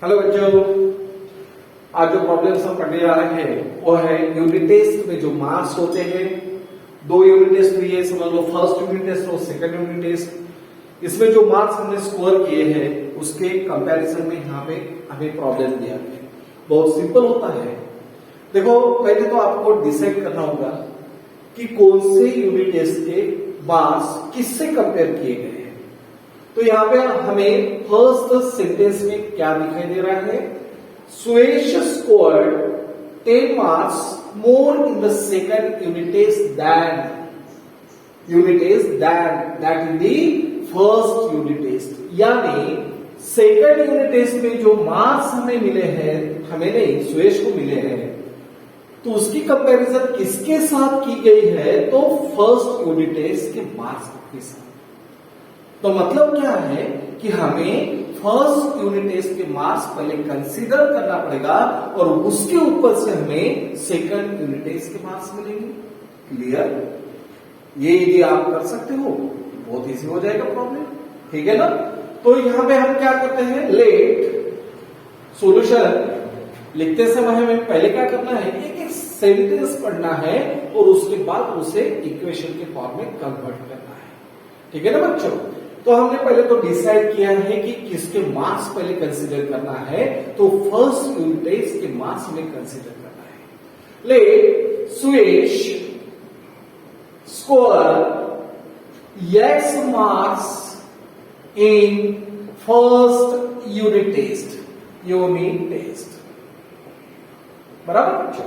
Hello बच्चों, आज जो प्रॉब्लम्स हम पढ़ने जा रहे हैं वो है यूनिट टेस्ट में जो मार्क्स होते हैं। दो यूनिट टेस्ट लिए, समझ लो फर्स्ट यूनिट टेस्ट और सेकंड यूनिट टेस्ट। इसमें जो मार्क्स हमने स्कोर किए हैं उसके कंपैरिजन में यहाँ पे हमें प्रॉब्लम दिया है। बहुत सिंपल होता है। देखो, पहले तो आपको डिसाइड करना होगा कि कौन से यूनिट टेस्ट के मार्क्स किससे कंपेयर किए गए हैं। तो यहाँ पे हमें फर्स्ट सेंटेंस में क्या दिखाई दे रहा है? सुयश scored 10 marks more in the second unit test than that in the first unit test। यानी सेकंड यूनिट टेस्ट में जो मार्क्स हमें मिले हैं, हमें नहीं, सुयश को मिले हैं, तो उसकी कंपैरिजन किसके साथ की गई है? तो फर्स्ट यूनिट टेस्ट के मार्क्स के साथ। तो मतलब क्या है कि हमें फर्स्ट यूनिट टेस्ट के मार्क्स पहले कंसीडर करना पड़ेगा और उसके ऊपर से हमें सेकंड यूनिट टेस्ट के मार्क्स मिलेंगे। क्लियर? ये यदि आप कर सकते हो बहुत इजी हो जाएगा प्रॉब्लम, ठीक है ना? तो यहां पे हम क्या करते हैं, लेट सॉल्यूशन लिखते समय हमें पहले क्या करना है, एक सेंटेंस पढ़ना है और उसके बाद उसे इक्वेशन के फॉर्म में कन्वर्ट करना है। ठीक है ना बच्चों? तो हमने पहले तो डिसाइड किया है कि किसके मार्क्स पहले कंसीडर करना है। तो फर्स्ट यूनिट टेस्ट के मार्क्स हमें कंसीडर करना है। Let Suyash score X marks in first unit test। बराबर?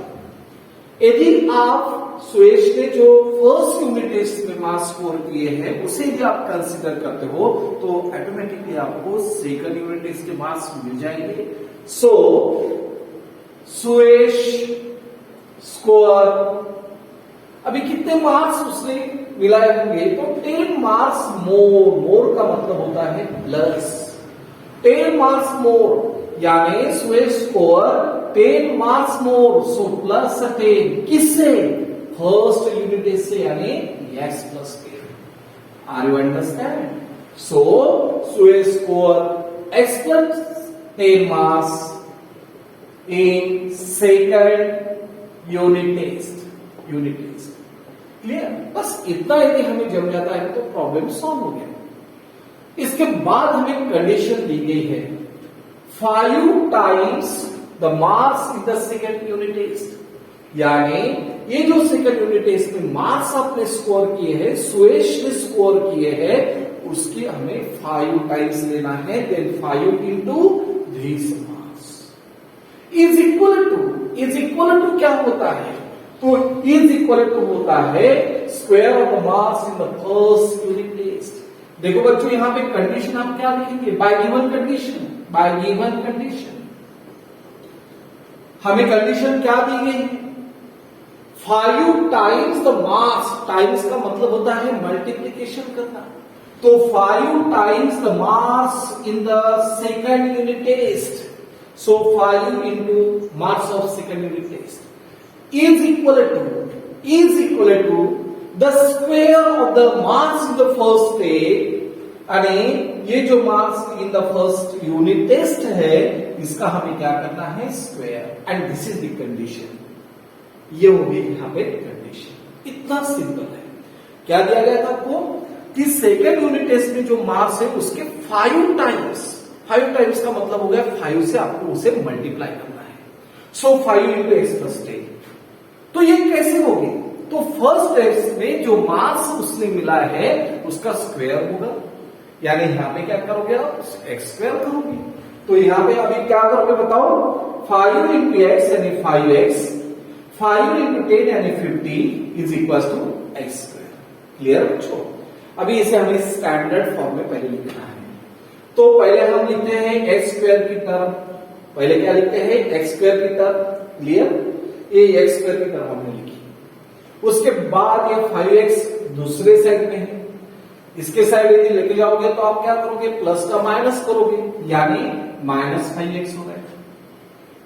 यदि आप सुयश ने जो फर्स्ट यूनिट टेस्ट में मार्क्स स्कोर किए हैं उसे यदि आप कंसीडर करते हो तो ऑटोमेटिकली आपको सेकंड यूनिट टेस्ट के मार्क्स मिल जाएंगे। सो सुयश स्कोर, अभी कितने मार्क्स उसने मिलाए होंगे? तो 10 मार्क्स मोर का मतलब होता है प्लस। 10 मार्क्स मोर यानी Suyash score 10 marks more, so plus 10 किससे? फर्स्ट यूनिट टेस्ट से, यानी x plus 10। Are you understand? So Suyash score x plus 10 marks in second unit test. Clear? बस इतना यदि हमें जम जाता है तो प्रॉब्लम सॉल्व हो गया। इसके बाद हमें कंडीशन दी गई है 5 times the marks in the second unit test। यानी ये जो सेकंड यूनिट टेस्ट में मार्क्स आपने स्कोर किए हैं, सुयश ने स्कोर किए हैं, उसके हमें 5 टाइम्स लेना है। Then 5 into these marks is equal to क्या होता है? तो इज इक्वल टू होता है square of the marks in the first unit test. देखो बच्चों, यहां पे कंडीशन आप क्या लिखेंगे? By given condition. हमें कंडीशन क्या दी गई है? 5 टाइम्स द मार्क्स। टाइम्स का मतलब होता है मल्टीप्लीकेशन करना। तो 5 times the marks in the second unit test, so 5 into marks of second unit test is equal to the square of the marks in the first test। यानी ये जो marks in the first unit test है इसका हमें क्या करना है? Square. And this is the condition. ये होगी यहां पे कंडीशन। इतना सिंपल है। क्या दिया गया था आपको कि सेकेंड यूनिट टेस्ट में जो मार्क्स है उसके 5 टाइम्स का मतलब हो गया 5 से आपको उसे मल्टीप्लाई करना है। सो 5 into x plus 10। तो ये कैसे होगी? तो फर्स्ट टेस्ट में जो मार्क्स उसने मिला है उसका स्क्वायर होगा, यानी यहां पे क्या करोगे आप? एक्स स्क्वायर करोगे। तो यहां पे अभी क्या करोगे बताओ? 5 into x यानी 5x, 5 into 10 यानी 50 is equal to x square. Clear बच्चों? अभी इसे हमें स्टैंडर्ड फॉर्म में पहले लिखना है। तो पहले हम लिखते हैं एक्स स्क्वायर की टर्म। पहले क्या लिखते हैं? एक्स स्क्वायर की टर्म। क्लियर? ये एक्स स्क्वायर की टर्म हमने लिखी। उसके बाद ये 5x दूसरे साइड में है। इसके साइड यदि लेके जाओगे तो आप क्या करोगे? प्लस का माइनस करोगे, यानी -5x हो गया।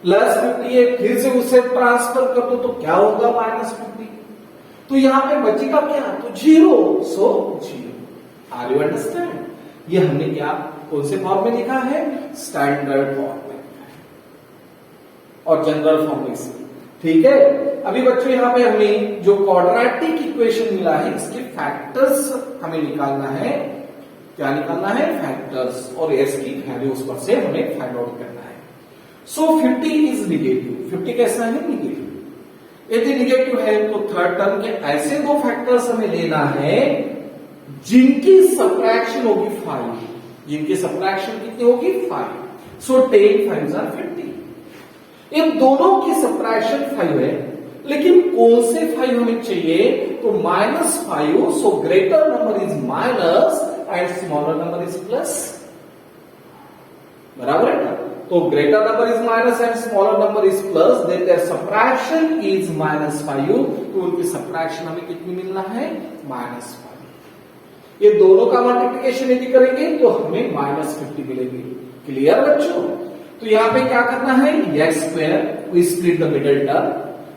प्लस 50 है, फिर से उसे ट्रांसफर कर दो तो क्या होगा? -50। तो यहां पे बचेगा क्या? तो 0। सो 0। Are you understand? ये हमने क्या कौन से फॉर्म में लिखा है? स्टैंडर्ड फॉर्म में। और जनरल फॉर्म में सी। ठीक है, अभी बच्चों यहाँ पे हमें जो क्वाड्रेटिक इक्वेशन मिला है इसके फैक्टर्स हमें निकालना है। क्या निकालना है? फैक्टर्स, और एस की वैल्यूज पर से हमें फाइंड आउट करना है। सो 50 इज निगेटिव। 50 कैसा है? निगेटिव। यदि निगेटिव है तो थर्ड टर्म के ऐसे दो फैक्टर्स हमें लेना है जिनकी सबट्रैक्शन होगी 5। जिनकी सबट्रैक्शन कितनी होगी? 5। सो 10 5s are 50। इन दोनों की सबट्रैक्शन 5 है, लेकिन कौन से 5 हमें चाहिए? तो -5। So greater number is minus and smaller number is plus. बराबर है ना? तो greater number is minus and smaller number is plus, then there subtraction is -5। तो उनकी सबट्रैक्शन हमें कितनी मिलना है? -5। ये दोनों का मल्टीप्लिकेशन यदि करेंगे तो हमें -50 मिलेगी। क्लियर बच्चों? तो यहां पे क्या करना है? X square we split the middle term.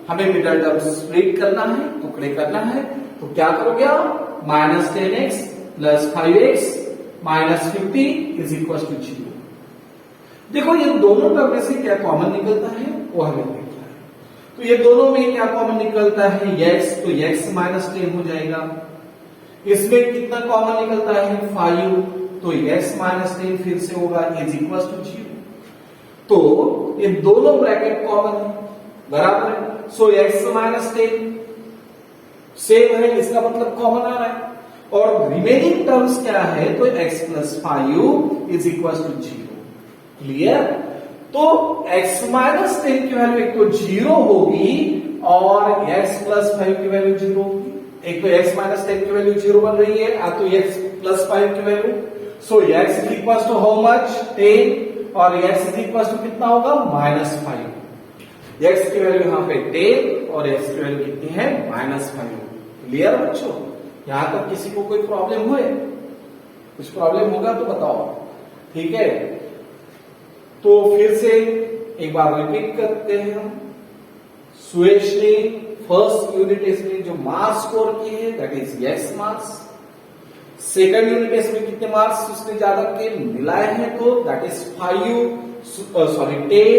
हमें मिडल टर्म स्प्लिट करना है, टुकड़े करना है। तो क्या करोगे आप? -10x + 5x - 50 is equal to 0। देखो ये दोनों टर्म में से क्या कॉमन निकलता है वो हमें देखना है। तो ये दोनों में क्या कॉमन निकलता है? x, तो x -10 हो जाएगा। इसमें कितना कॉमन निकलता है? 5, तो x -10 फिर से होगा इज इक्वल टू 0। तो ये दोनों ब्रैकेट कॉमन है, बराबर है। सो x -10 सेम है, इसका मतलब कॉमन आ रहा है। और रिमेनिंग टर्म्स क्या है? तो x + 5 is equal to 0। Clear? तो x -10 की वैल्यू एक तो 0 होगी और x + 5 की वैल्यू 0 होगी। एक तो x -10 की वैल्यू 0 बन रही है, या तो x + 5 की value. So x is equal to how much? 10, और x इज इक्वल टू कितना होगा? -5। x की वैल्यू यहां पे 10 और x की वैल्यू कितनी है? -5। क्लियर बच्चों? यहां तक किसी को कोई प्रॉब्लम हुए? कुछ प्रॉब्लम होगा तो बताओ। ठीक है, तो फिर से एक बार रिपीट करते हैं हम। सुयश ने फर्स्ट यूनिट टेस्ट में जो मार्क्स स्कोर किए हैं that is x marks. Second unit test में कितने मार्क्स उसने ज्यादा के मिलाए हैं? तो दैट इज 10।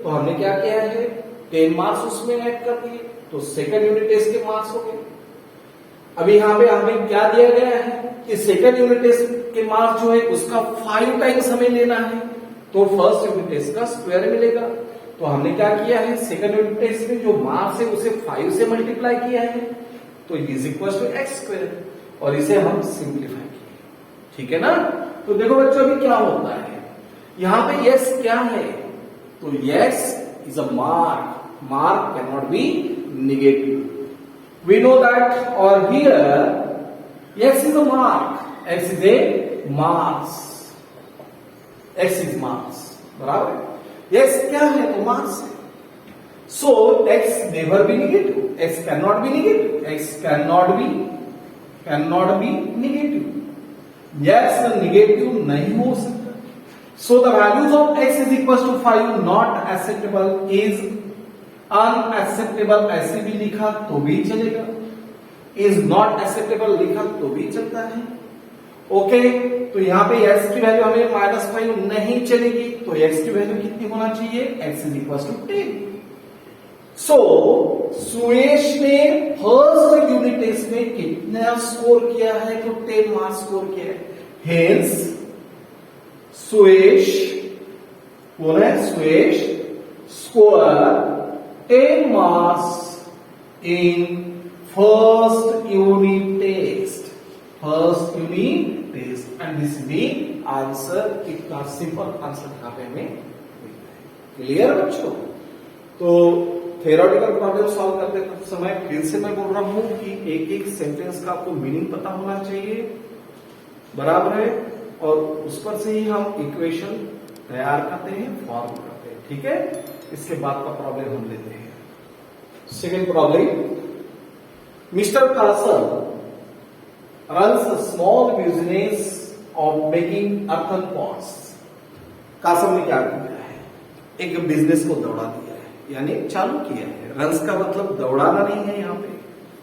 तो हमने क्या किया है? 10 मार्क्स उसमें ऐड कर दिए, तो सेकंड यूनिट टेस्ट के मार्क्स हो गए। अभी यहां पे हमें क्या दिया गया है कि सेकंड यूनिट टेस्ट के मार्क्स जो है उसका 5 टाइम्स हमें लेना है, तो फर्स्ट यूनिट टेस्ट का स्क्वायर मिलेगा। तो हमने क्या किया है? सेकंड यूनिट टेस्ट में जो मार्क्स है उसे 5 से मल्टीप्लाई किया है, तो इज इक्वल टू x², और इसे हम सिंप्लीफाई किए। ठीक है ना? तो देखो बच्चों अभी क्या होता है, यहां पे x क्या है? तो x is a mark. Mark can not be negative. We know that, और here x is a mark. x is a marks. x is marks, बराबर। x क्या है? तो मार्क्स है। So x never be negative. x can not be negative. x can not be negative. x negative नहीं हो सकता। So the values of x is equal to 5 not acceptable, is unacceptable ऐसे भी लिखा तो भी चलेगा, इज नॉट एक्सेप्टेबल लिखा तो भी चलता है। ओके, तो यहां पे x की वैल्यू हमें -5 नहीं चलेगी, तो x की वैल्यू कितनी होना चाहिए? x is equal to 10। So Suyash ने फर्स्ट यूनिट टेस्ट में कितना स्कोर किया है? तो 10 मार्क्स स्कोर किया है। हेंस सुयश, बोला है Suyash score 10 marks in first unit test. First unit test, and this is the answer. इतना सिंपल आंसर यहां पे हमें क्लियर बच्चों? तो थ्योरेटिकल प्रॉब्लम सॉल्व करते समय फिर से मैं बोल रहा हूं कि एक एक सेंटेंस का आपको मीनिंग पता होना चाहिए, बराबर है, और उस पर से ही हम इक्वेशन तैयार करते हैं, फॉर्म करते हैं। ठीक है, इसके बाद का प्रॉब्लम हम लेते हैं। Second problem, mister Kasal runs a small business of making earthen pots। Kasam ने क्या किया है? एक बिजनेस को दौड़ा दिया है, यानी चालू किया है। रंस का मतलब दौड़ाना नहीं है यहाँ पे,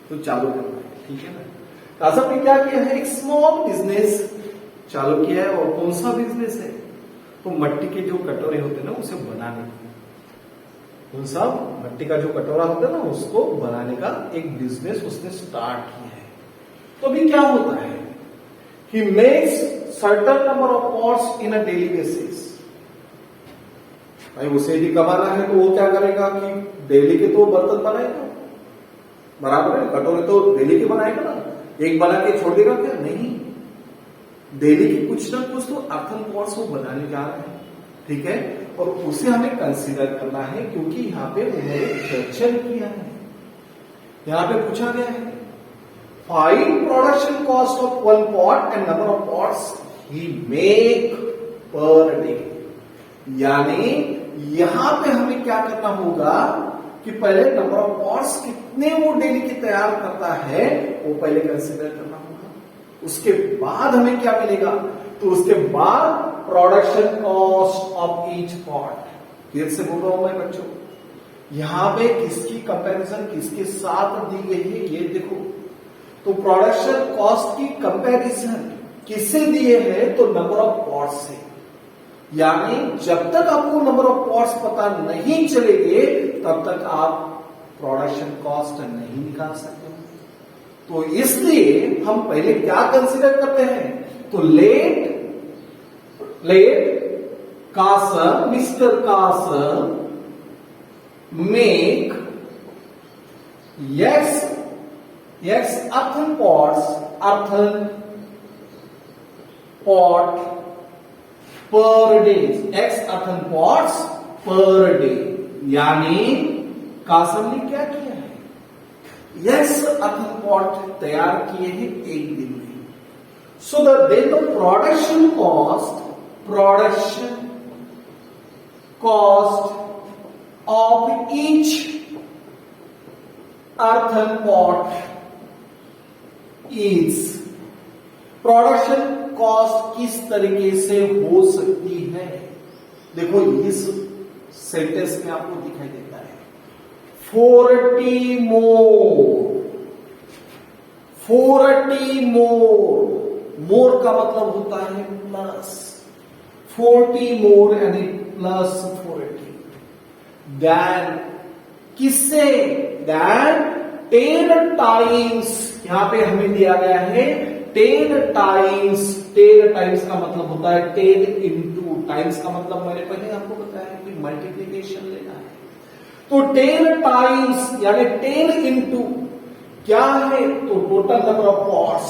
तो चालू करना है। ठीक है ना? कासम ने क्या किया है? एक स्मॉल बिजनेस चालू किया है। और कौन सा बिजनेस है? तो मट्टी के जो कटोरे होते हैं ना उसे बनाने की। उन सब मट्टी का जो कटोरा होता है ना, उसको बनाने का एक बिजनेस उसने स्टार्ट किया है। तो अभी क्या होता है, he makes certain number of pots in a daily basis. भाई उसे भी कमाना है तो वो क्या करेगा कि डेली के तो बर्तन बनाएगा, बराबर है, कटोरे तो डेली के बनाएगा ना, एक बना के छोड़ देगा क्या? नहीं, डेली के कुछ ना कुछ तो अर्थन पॉट्स वो बनाने जा रहे हैं, ठीक है। और उसे हमें कंसीडर करना है, क्योंकि यहाँ पे उन्होंने क्वेश्चन किया है, यहाँ पे पूछा गया है find production cost of one pot and number of pots he make per day. यानी यहां पे हमें क्या करना होगा कि पहले नंबर ऑफ पॉट्स कितने वो डेली के तैयार करता है वो पहले कंसीडर करना होगा, उसके बाद हमें क्या मिलेगा, तो उसके बाद production cost of each pot. फिर से बोल रहा हूं मैं बच्चों, यहां पे किसकी कंपैरिजन किसके साथ दी गई है ये देखो। तो प्रोडक्शन कॉस्ट की कंपैरिजन किससे दिए है, तो नंबर ऑफ पॉट्स से। यानी जब तक आपको नंबर ऑफ पॉट्स पता नहीं चलेंगे तब तक आप प्रोडक्शन कॉस्ट नहीं निकाल सकते। तो इसलिए हम पहले क्या कंसीडर करते हैं, तो let Kasar, mister Kasar make X earthen pot per day, X earthen pots per day। यानी कासर ने क्या किया है, X earthen pot तैयार किए हैं एक दिन में। सो then the production cost of each earthen pot is, production cost किस तरीके से हो सकती है, देखो इस सेंटेंस में आपको दिखाई देता है 40 मोर का मतलब होता है प्लस, 40 मोर यानी प्लस 40 देन किससे, देन 10 टाइम्स। यहां पे हमें दिया गया है 10 टाइम्स, 10 टाइम्स का मतलब होता है 10 इंटू, टाइम्स का मतलब मैंने पहले आपको बताया कि मल्टीप्लीकेशन लेना है। तो 10 टाइम्स यानी 10 इंटू क्या है, तो total number of pots.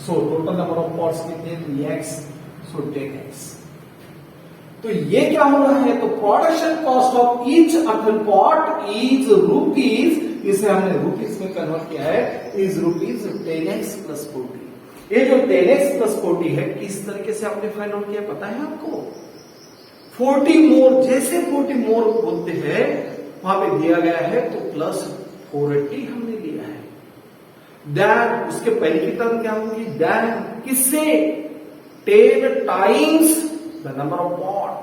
So total number of pots कितने, x, सो 10x। तो ये क्या हो रहा है, तो production cost of each earthen pot is rupees, इसे हमने रुपीज में कन्वर्ट किया है, इज रुपीज 10x प्लस 40। ये जो 10x प्लस 40 है किस तरीके से आपने फाइंड आउट किया पता है आपको, 40 मोर, जैसे 40 मोर बोलते हैं वहां पे दिया गया है तो प्लस 40 हमने लिया है। देन उसके पहले की टर्म क्या होगी, देन किससे, 10 times the number of pot,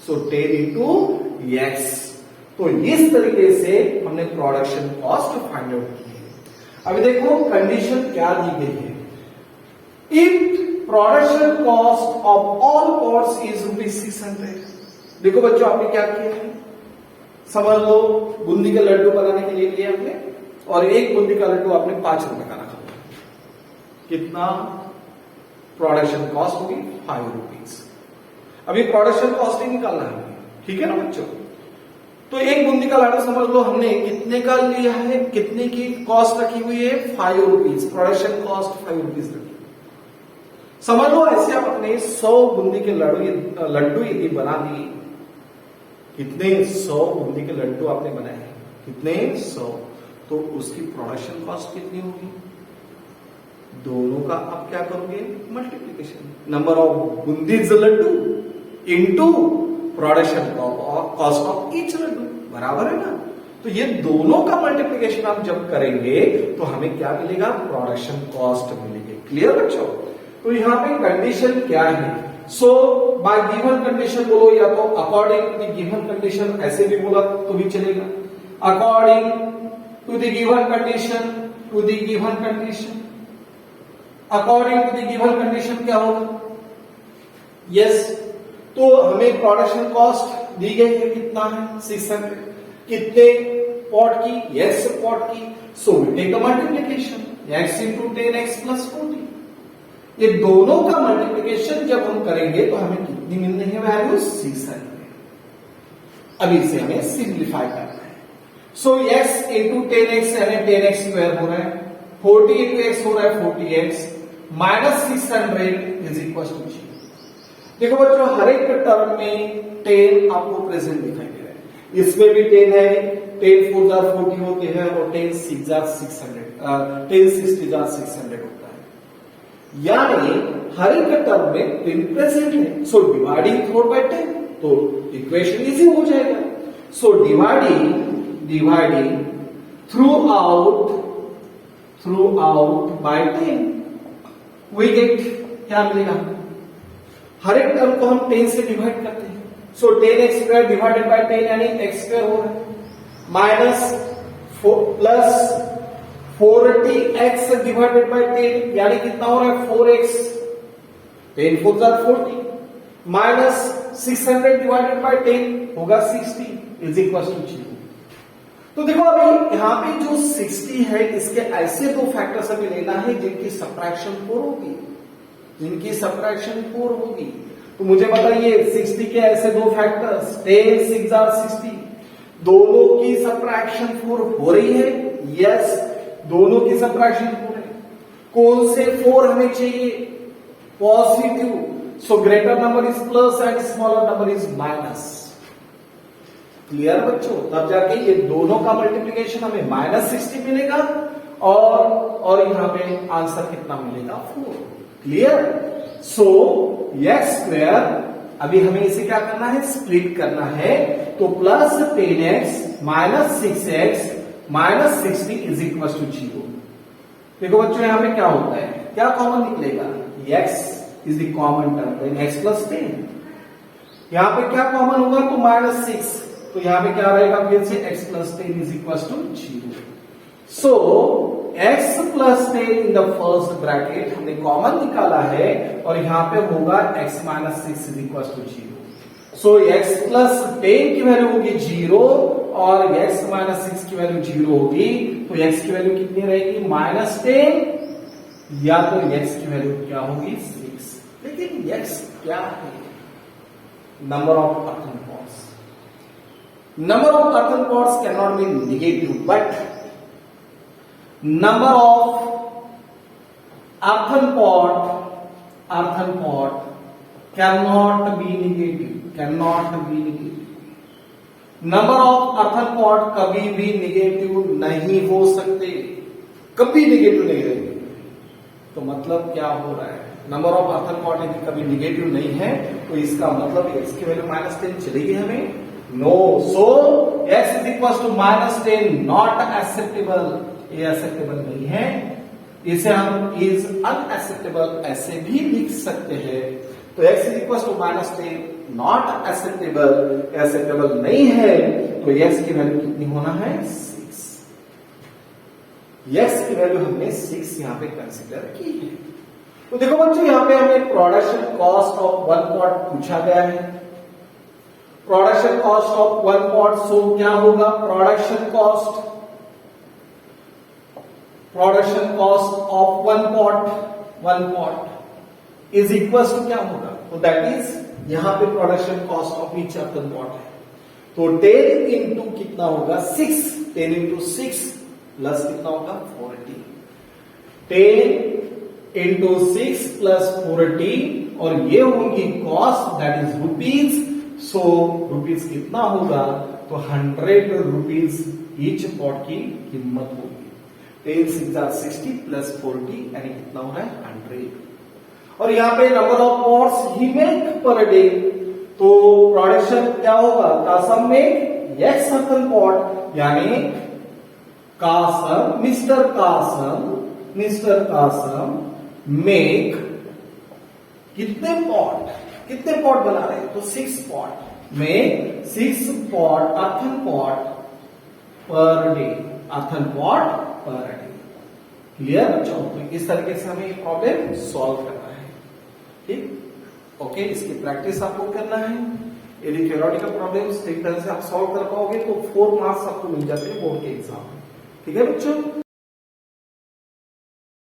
so 10 into x। तो इस तरीके से हमने प्रोडक्शन कॉस्ट फाइंड आउट की है। अभी देखो कंडीशन क्या दी गई है, if production cost of all pots is ₹600। देखो बच्चों आपने क्या किया है, समझ लो बूंदी के लड्डू बनाने के लिए लिया आपने, और एक बूंदी का लड्डू आपने ₹5 का रखा, कितना प्रोडक्शन कॉस्ट होगी, ₹5। अभी प्रोडक्शन कॉस्ट ही निकालना है, ठीक है ना बच्चों। तो एक बूंदी का लाडू समझ लो हमने कितने का लिया है, कितने की कॉस्ट रखी हुई है, ₹5, प्रोडक्शन कॉस्ट ₹5 रखी। समझ लो ऐसे आप अपने 100 बूंदी के लड्डू यदि बना दिए, कितने 100 बूंदी के लड्डू आपने बनाए हैं, कितने 100, तो उसकी प्रोडक्शन कॉस्ट कितनी होगी, दोनों का आप क्या करोगे, मल्टीप्लीकेशन, नंबर ऑफ बूंदीज laddoo into production cost of each laddoo, बराबर है ना। तो ये दोनों का मल्टीप्लीकेशन आप जब करेंगे तो हमें क्या मिलेगा, प्रोडक्शन कॉस्ट मिलेगी। क्लियर बच्चों। तो यहां पे कंडीशन क्या है, सो बाय गिवन कंडीशन बोलो या तो according to the given condition, ऐसे भी बोला तो भी चलेगा, according to the given condition, to the given condition, according to the given condition क्या होगा, यस। तो हमें प्रोडक्शन कॉस्ट दी गई है कितना है, 600। कितने पॉट की? x पॉट की। So we take the multiplication x into 10x plus 40। ये दोनों का मल्टीप्लीकेशन जब हम करेंगे तो हमें कितनी मिल रही है वैल्यू? 600। अभी इसे हमें सिंप्लीफाई करना है। सो x इंटू 10x यानी 10x स्क्वायर हो रहा है, 40 इंटू x हो रहा है 40x, minus 600 is equal to 0। देखो बच्चों, हर एक टर्म में 10 आपको प्रेजेंट दिखाई दे रहा है। इसमें भी 10 है, 10 4 जार 40 होते हैं और 10 6 जार 600, 10 60 जार 600 होता है। यानी हर एक टर्म में 10 प्रेजेंट है। सो डिवाइडिंग 4 बाय 10 तो इक्वेशन इजी हो जाएगा। So dividing throughout by 10 we get क्या मिलेगा? हर एक टर्म को हम 10 से डिवाइड करते हैं। सो 10x स्क्वायर डिवाइडेड बाय 10 यानी x स्क्वायर हो रहा है, minus plus 40x divided by 10 यानी कितना हो रहा है? 4x, 10 4 jar 40, minus 600 divided by 10 होगा 60 इज इक्वल टू 0। तो देखो अभी यहाँ पे जो 60 है, इसके ऐसे दो फैक्टर्स हमें लेना है जिनकी सबट्रैक्शन 4 होगी। तो मुझे बताइए 60 के ऐसे दो फैक्टर्स, 10 6 जार 60, दोनों की सबट्रैक्शन 4 हो रही है? यस, दोनों की सबट्रैक्शन 4 है। कौन से 4 हमें चाहिए? Positive. So greater number is plus and smaller number is minus. Clear बच्चों? तब जाके ये दोनों का मल्टीप्लीकेशन हमें माइनस 60 मिलेगा और यहां पे आंसर कितना मिलेगा? 4। क्लियर? सो x स्क्वायर, अभी हमें इसे क्या करना है? स्प्लिट करना है। तो plus 10x minus 6x minus 60 is equal to 0। देखो बच्चों, यहां पे क्या होता है? क्या कॉमन निकलेगा? x is the common term, then x plus 10। यहां पे क्या कॉमन होगा? तो माइनस 6, तो यहां पे क्या रहेगा? फिर से x plus 10 is equal to 0। So x plus 10 in the first bracket हमने कॉमन निकाला है और यहां पे होगा x minus 6 is equal to 0। So x plus 10 की वैल्यू होगी 0 और x माइनस 6 की वैल्यू 0 होगी। तो x की वैल्यू कितनी रहेगी? माइनस 10, या तो x की वैल्यू क्या होगी? 6। लेकिन x क्या है? Number of earthen pots. Number of earthen pots cannot be negative, but number of earthen pot cannot be negative. Number of earthen pot कभी भी negative नहीं हो सकते, कभी negative नहीं रहेंगे। तो मतलब क्या हो रहा है? नंबर ऑफ earthen pot यदि कभी negative नहीं है तो इसका मतलब x की वैल्यू माइनस 10 चलेगी हमें? No. So x is equal to minus 10 not acceptable, ये एक्सेप्टेबल नहीं है। इसे हम इज अनएक्सेप्टेबल ऐसे भी लिख सकते हैं। तो x is equal to minus 10 not acceptable नहीं है, तो x की वैल्यू कितनी होना है? 6। x की वैल्यू हमने 6 यहां पे कंसिडर की है। तो देखो बच्चों, यहां पे हमें प्रोडक्शन कॉस्ट ऑफ 1 पॉट पूछा गया है। Production cost of 1 pot, so क्या होगा? Production cost of 1 pot is equal to क्या होगा? तो दैट इज यहां पे production cost of each earthen pot है। तो 10 इंटू कितना होगा? 6। 10 इंटू 6 प्लस कितना होगा? 40। 10 इंटू 6 प्लस 40 और ये होगी cost, that is rupees. So rupees कितना होगा? तो 100 रुपीज ईच पॉट की कीमत होगी। 10 6 जार 60 प्लस 40 यानी कितना हो रहा है? 100। और यहाँ पे number of pots he make per day, तो प्रोडक्शन क्या होगा? कासम में x अर्थन पॉट, यानी कासम, मिस्टर कासम मेक कितने पॉट बना रहे हैं? तो 6 पॉट में 6 pot earthen pot per day. Clear बच्चों? तो इस तरीके से हमें ये प्रॉब्लम सॉल्व करना है। ठीक, ओके। इसकी प्रैक्टिस आपको करना है। यदि थ्योरेटिकल प्रॉब्लम्स ठीक तरह से आप सॉल्व कर पाओगे तो 4 मार्क्स आपको मिल जाते हैं बोर्ड के एग्जाम में। ठीक है बच्चों।